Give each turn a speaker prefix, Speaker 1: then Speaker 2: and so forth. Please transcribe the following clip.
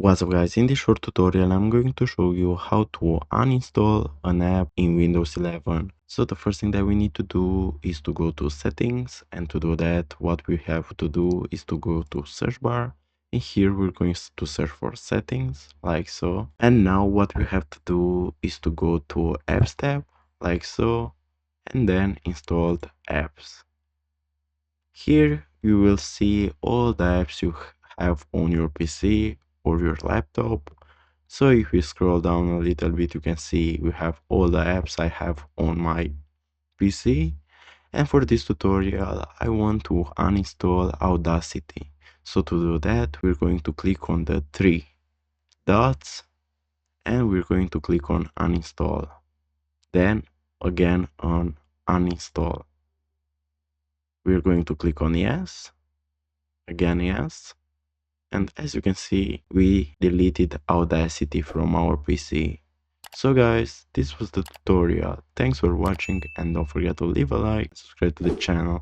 Speaker 1: What's up guys, in this short tutorial I'm going to show you how to uninstall an app in Windows 11. So the first thing that we need to do is to go to settings, and to do that what we have to do is to go to search bar, and here we're going to search for settings like so. And now what we have to do is to go to apps tab like so, and then installed apps. Here you will see all the apps you have on your PC or your laptop. So if we scroll down a little bit, you can see we have all the apps I have on my PC. And for this tutorial, I want to uninstall Audacity. So to do that, we're going to click on the three dots and we're going to click on uninstall. Then again on uninstall. We're going to click on yes, again yes. And as you can see, we deleted Audacity from our PC. So guys, this was the tutorial. Thanks for watching, and don't forget to leave a like, subscribe to the channel.